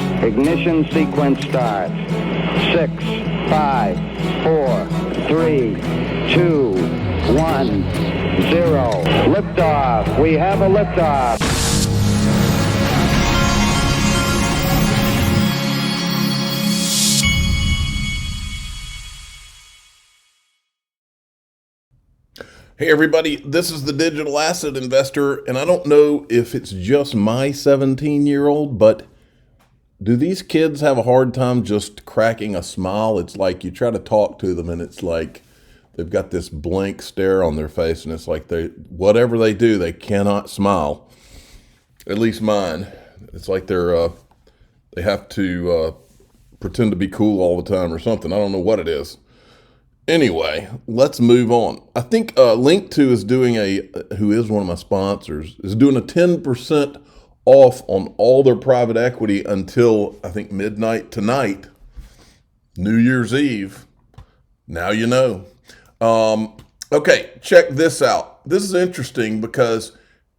Ignition sequence starts. 6, 5, 4, 3, 2, 1, 0. Liftoff. We have a liftoff. Hey everybody, this is the Digital Asset Investor, and I don't know if it's just my 17-year-old, but do these kids have a hard time just cracking a smile? It's like you try to talk to them and it's like they've got this blank stare on their face, and it's like whatever they do, they cannot smile. At least mine. It's like they have to pretend to be cool all the time or something. I don't know what it is. Anyway, let's move on. I think Link2 is doing who is one of my sponsors, is doing a 10% off on all their private equity until, I think, midnight tonight, New Year's Eve. Now you know. Okay, check this out. This is interesting because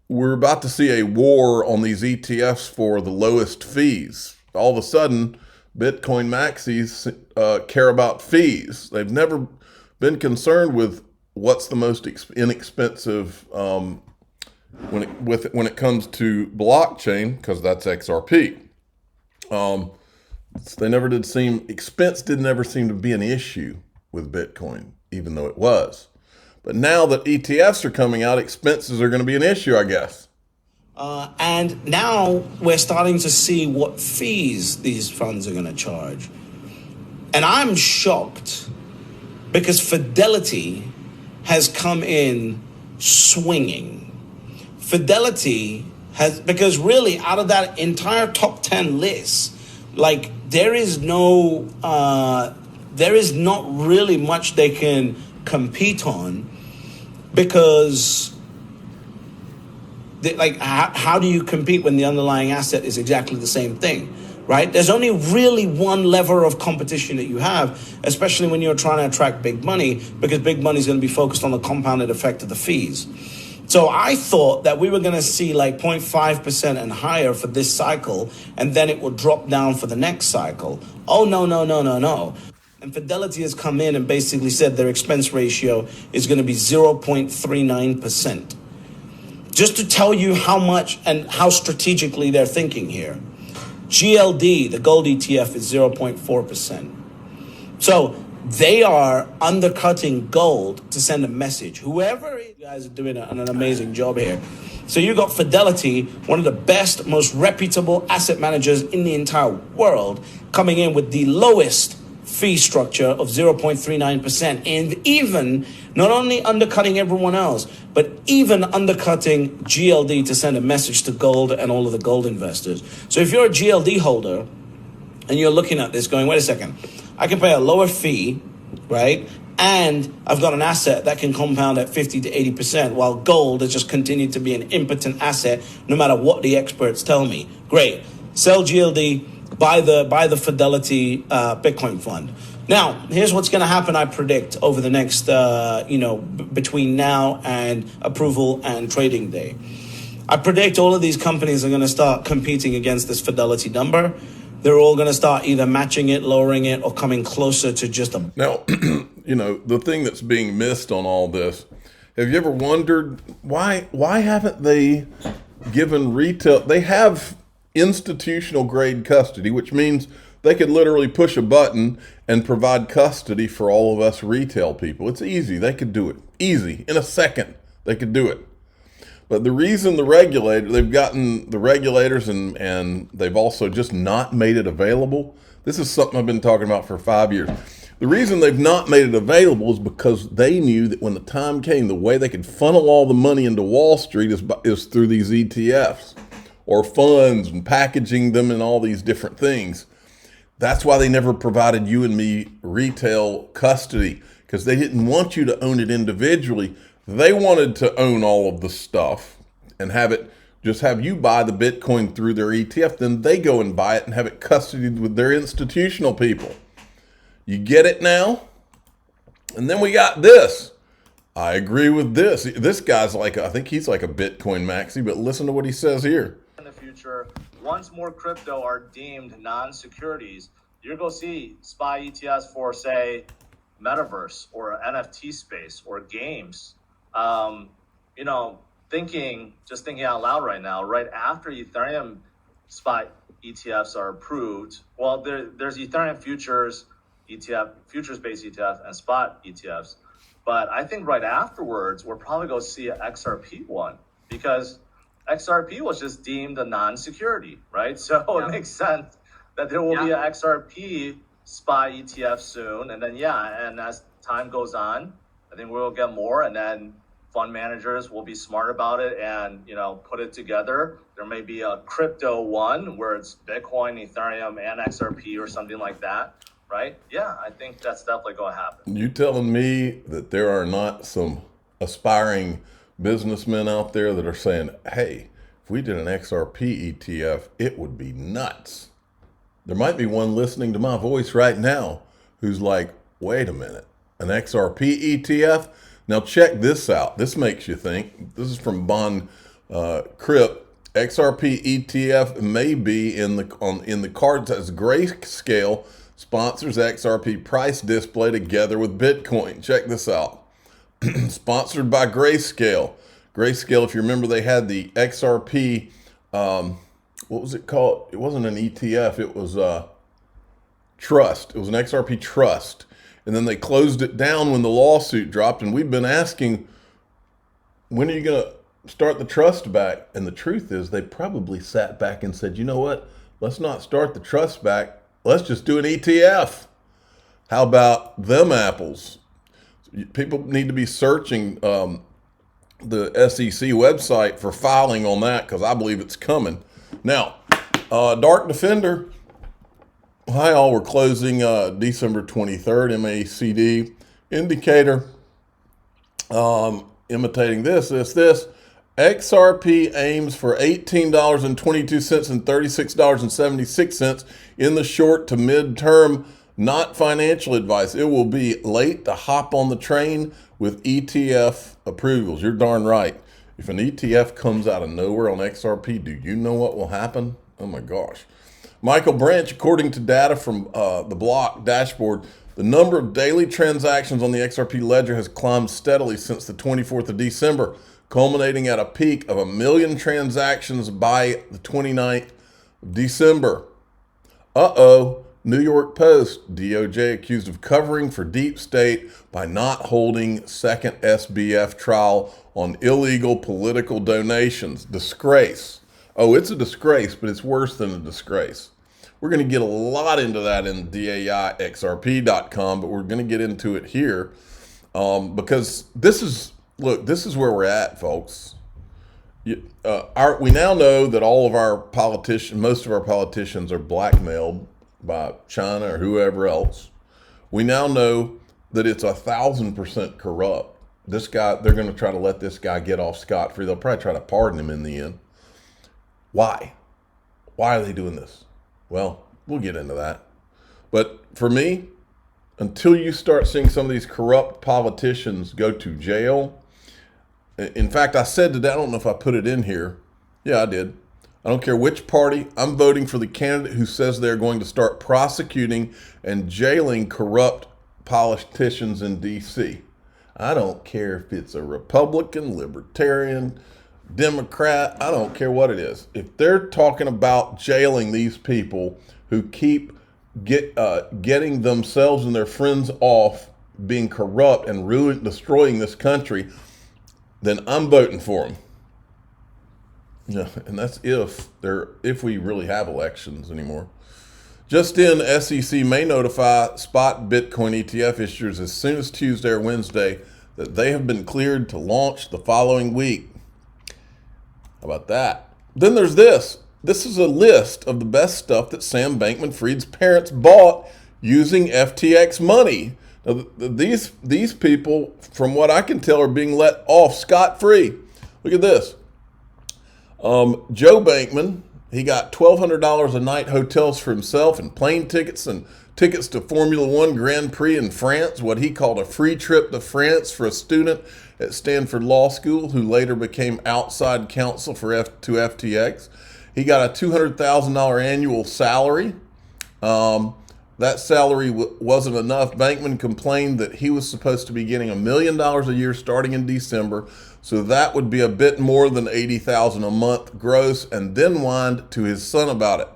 we're about to see a war on these ETFs for the lowest fees. All of a sudden, Bitcoin maxis care about fees. They've never been concerned with what's the most inexpensive when it comes to blockchain, because that's XRP. They never did seem expense didn't ever seem to be an issue with Bitcoin, even though it was. But now that ETFs are coming out, expenses are going to be an issue, I guess. And now we're starting to see what fees these funds are going to charge. And I'm shocked because Fidelity has come in swinging. Fidelity has, because really out of that entire top 10 list, like there is not really much they can compete on, because like, how do you compete when the underlying asset is exactly the same thing, right? There's only really one lever of competition that you have, especially when you're trying to attract big money, because big money is going to be focused on the compounded effect of the fees. So I thought that we were going to see like 0.5% and higher for this cycle, and then it will drop down for the next cycle. Oh, no. And Fidelity has come in and basically said their expense ratio is going to be 0.39%. Just to tell you how much and how strategically they're thinking here. GLD, the gold ETF, is 0.4%. So they are undercutting gold to send a message. Whoever, you guys are doing an amazing job here. So you got Fidelity, one of the best, most reputable asset managers in the entire world, coming in with the lowest fee structure of 0.39%, and even not only undercutting everyone else, but even undercutting GLD to send a message to gold and all of the gold investors. So if you're a GLD holder and you're looking at this going, wait a second, I can pay a lower fee, right? And I've got an asset that can compound at 50 to 80%, while gold has just continued to be an impotent asset no matter what the experts tell me. Great. Sell GLD. Buy the Fidelity Bitcoin fund. Now, here's what's going to happen, I predict, over the next, between now and approval and trading day. I predict all of these companies are going to start competing against this Fidelity number. They're all going to start either matching it, lowering it, or coming closer to just a... Now, the thing that's being missed on all this, have you ever wondered why haven't they given retail... They have institutional grade custody, which means they could literally push a button and provide custody for all of us retail people. It's easy. They could do it. Easy. In a second, they could do it. But the reason they've gotten the regulators and they've also just not made it available. This is something I've been talking about for 5 years. The reason they've not made it available is because they knew that when the time came, the way they could funnel all the money into Wall Street is through these ETFs. Or funds, and packaging them and all these different things. That's why they never provided you and me retail custody, because they didn't want you to own it individually. They wanted to own all of the stuff and have you buy the Bitcoin through their ETF, then they go and buy it and have it custodied with their institutional people. You get it now? And then we got this. I agree with this. This guy's I think he's like a Bitcoin maxi, but listen to what he says here. In the future, once more crypto are deemed non-securities, you're going to see SPY ETFs for, say, metaverse or NFT space or games. You know, just thinking out loud right now, right after Ethereum SPY ETFs are approved, well, there's Ethereum futures ETF, futures-based ETF, and spot ETFs. But I think right afterwards, we're probably going to see an XRP one, because XRP was just deemed a non-security, right? So it makes sense that there will be an XRP SPY ETF soon. And then, and as time goes on, I think we'll get more, and then fund managers will be smart about it and, you know, put it together. There may be a crypto one where it's Bitcoin, Ethereum, and XRP or something like that, right? Yeah, I think that's definitely going to happen. You telling me that there are not some aspiring businessmen out there that are saying, hey, if we did an XRP ETF, it would be nuts. There might be one listening to my voice right now who's like, wait a minute, an XRP ETF? Now check this out. This makes you think. This is from Bond Crypt. XRP ETF may be in the cards as Grayscale sponsors XRP price display together with Bitcoin. Check this out. Sponsored by Grayscale. Grayscale, if you remember, they had the XRP, what was it called? It wasn't an ETF. It was a trust. It was an XRP trust. And then they closed it down when the lawsuit dropped. And we've been asking, when are you going to start the trust back? And the truth is, they probably sat back and said, you know what? Let's not start the trust back. Let's just do an ETF. How about them apples? People need to be searching the SEC website for filing on that, because I believe it's coming. Now, Dark Defender. Hi all, we're closing December 23rd, MACD indicator. Imitating this. XRP aims for $18.22 and $36.76 in the short to mid-term. Not financial advice. It will be late to hop on the train with ETF approvals. You're darn right. If an ETF comes out of nowhere on XRP, do you know what will happen? Oh my gosh. Michael Branch, according to data from the Block dashboard, the number of daily transactions on the XRP ledger has climbed steadily since the 24th of December, culminating at a peak of 1 million transactions by the 29th of December. New York Post, DOJ accused of covering for deep state by not holding second SBF trial on illegal political donations. Disgrace. Oh, it's a disgrace, but it's worse than a disgrace. We're going to get a lot into that in DAIXRP.com, but we're going to get into it here because this is where we're at, folks. We now know that most of our politicians are blackmailed by China or whoever else. We now know that it's 1,000% corrupt. This guy, they're going to try to let this guy get off scot-free. They'll probably try to pardon him in the end. Why? Why are they doing this? Well, we'll get into that. But for me, until you start seeing some of these corrupt politicians go to jail, in fact, I said today, I don't know if I put it in here. Yeah, I did. I don't care which party. I'm voting for the candidate who says they're going to start prosecuting and jailing corrupt politicians in D.C. I don't care if it's a Republican, Libertarian, Democrat. I don't care what it is. If they're talking about jailing these people who keep getting themselves and their friends off being corrupt and destroying this country, then I'm voting for them. Yeah, and that's if we really have elections anymore. Just in, SEC may notify spot Bitcoin ETF issuers as soon as Tuesday or Wednesday that they have been cleared to launch the following week. How about that? Then there's this. This is a list of the best stuff that Sam Bankman-Fried's parents bought using FTX money. Now, these people, from what I can tell, are being let off scot-free. Look at this. Joe Bankman, he got $1,200 a night hotels for himself and plane tickets and tickets to Formula One Grand Prix in France, what he called a free trip to France for a student at Stanford Law School who later became outside counsel to FTX. He got a $200,000 annual salary. That salary wasn't enough. Bankman complained that he was supposed to be getting $1 million a year starting in December. So that would be a bit more than $80,000 a month gross, and then whined to his son about it.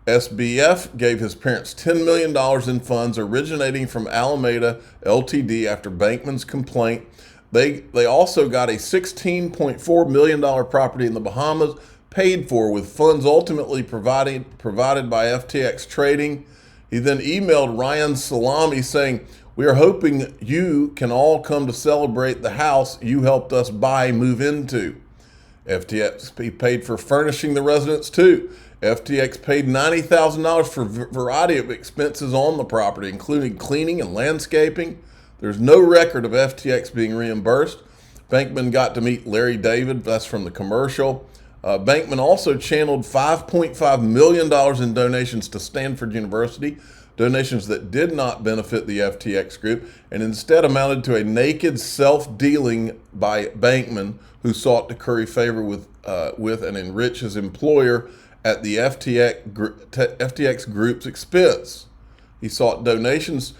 SBF gave his parents $10 million in funds originating from Alameda Ltd. After Bankman's complaint. They also got a $16.4 million property in the Bahamas paid for with funds ultimately provided by FTX Trading. He then emailed Ryan Salami saying, "We are hoping you can all come to celebrate the house you helped us move into." FTX paid for furnishing the residence too. FTX paid $90,000 for a variety of expenses on the property, including cleaning and landscaping. There's no record of FTX being reimbursed. Bankman got to meet Larry David, that's from the commercial. Bankman also channeled $5.5 million in donations to Stanford University, donations that did not benefit the FTX group, and instead amounted to a naked self-dealing by Bankman, who sought to curry favor with and enrich his employer at the FTX group's expense. He sought donations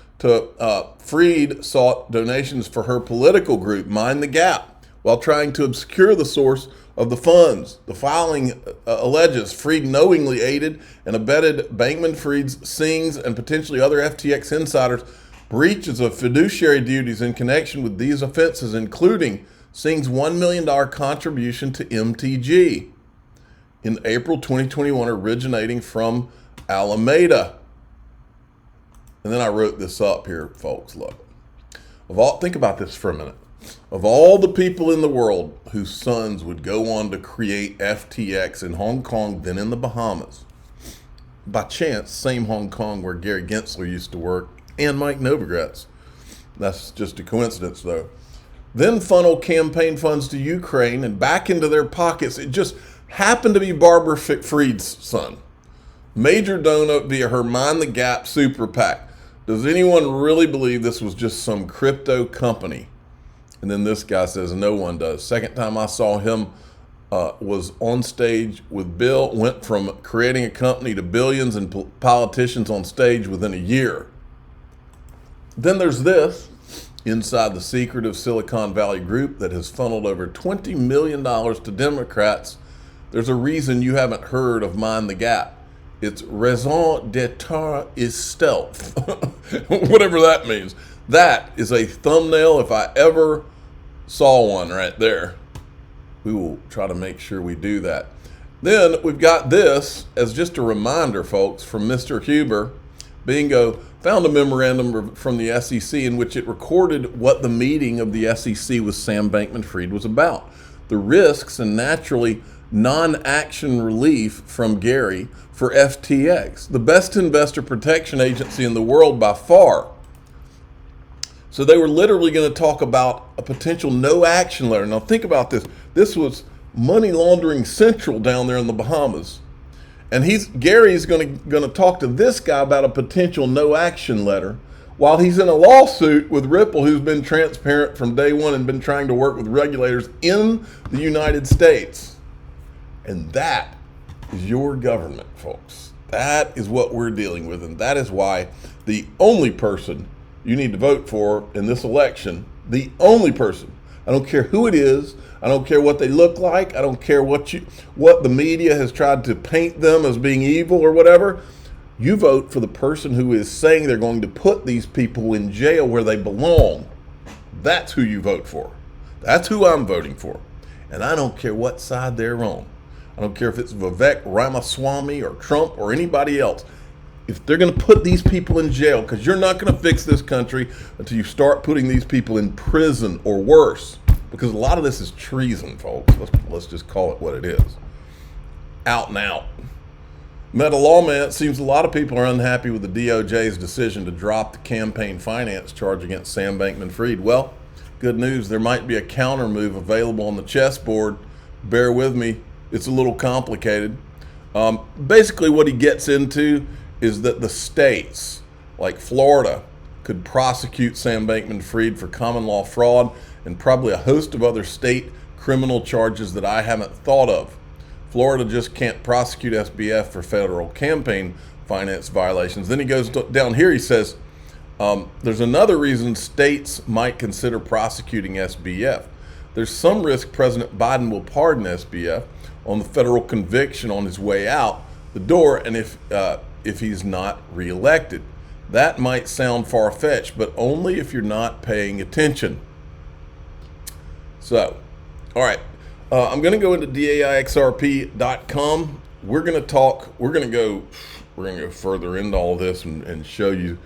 Freed sought donations for her political group, Mind the Gap, while trying to obscure the source of the funds. The filing alleges Freed knowingly aided and abetted Bankman-Fried's, Singh's, and potentially other FTX insiders' breaches of fiduciary duties in connection with these offenses, including Singh's $1 million contribution to MTG in April 2021, originating from Alameda. And then I wrote this up here, folks. Look, think about this for a minute. Of all the people in the world whose sons would go on to create FTX in Hong Kong, then in the Bahamas, by chance, same Hong Kong where Gary Gensler used to work, and Mike Novogratz. That's just a coincidence, though. Then funnel campaign funds to Ukraine and back into their pockets. It just happened to be Barbara Fried's son. Major donor via her Mind the Gap super PAC. Does anyone really believe this was just some crypto company? And then this guy says, no one does. Second time I saw him was on stage with Bill, went from creating a company to billions and politicians on stage within a year. Then there's this, inside the secretive Silicon Valley group that has funneled over $20 million to Democrats. There's a reason you haven't heard of Mind the Gap. It's raison d'etre is stealth, whatever that means. That is a thumbnail if I ever saw one right there. We will try to make sure we do that. Then we've got this as just a reminder, folks, from Mr. Huber. Bingo found a memorandum from the SEC in which it recorded what the meeting of the SEC with Sam Bankman-Fried was about. The risks and naturally non-action relief from Gary for FTX, the best investor protection agency in the world by far. So they were literally going to talk about a potential no action letter. Now think about this. This was money laundering central down there in the Bahamas. And Gary's going to talk to this guy about a potential no action letter while he's in a lawsuit with Ripple, who's been transparent from day one and been trying to work with regulators in the United States. And that is your government, folks. That is what we're dealing with. And that is why the only person you need to vote for in this election, the only person, I don't care who it is, I don't care what they look like, I don't care what the media has tried to paint them as being evil or whatever, you vote for the person who is saying they're going to put these people in jail where they belong. That's who you vote for. That's who I'm voting for. And I don't care what side they're on. I don't care if it's Vivek Ramaswamy or Trump or anybody else. If they're going to put these people in jail, because you're not going to fix this country until you start putting these people in prison or worse, because a lot of this is treason, folks. Let's just call it what it is. Out and out. Meta Lawman, it seems a lot of people are unhappy with the DOJ's decision to drop the campaign finance charge against Sam Bankman-Fried. Well, good news. There might be a counter move available on the chessboard. Bear with me. It's a little complicated. Basically, what he gets into is that the states, like Florida, could prosecute Sam Bankman-Fried for common law fraud and probably a host of other state criminal charges that I haven't thought of. Florida just can't prosecute SBF for federal campaign finance violations. Then he goes down here, he says, there's another reason states might consider prosecuting SBF. There's some risk President Biden will pardon SBF on the federal conviction on his way out the door, and if he's not reelected. That might sound far-fetched, but only if you're not paying attention. So, all right, I'm going to go into DAIXRP.com. We're going to go further into all this and show you.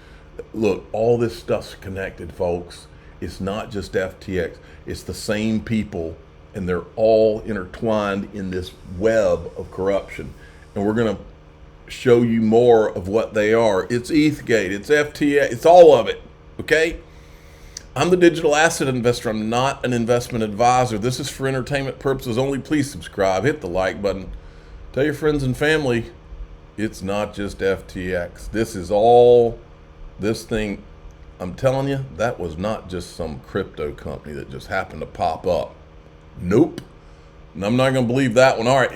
Look, all this stuff's connected, folks. It's not just FTX. It's the same people, and they're all intertwined in this web of corruption. And we're going to show you more of what they are. It's ETHgate, it's FTX, it's all of it, okay? I'm the digital asset investor. I'm not an investment advisor. This is for entertainment purposes only. Please subscribe, hit the like button. Tell your friends and family it's not just FTX. This is all this thing. I'm telling you, that was not just some crypto company that just happened to pop up. Nope. And I'm not going to believe that one. All right,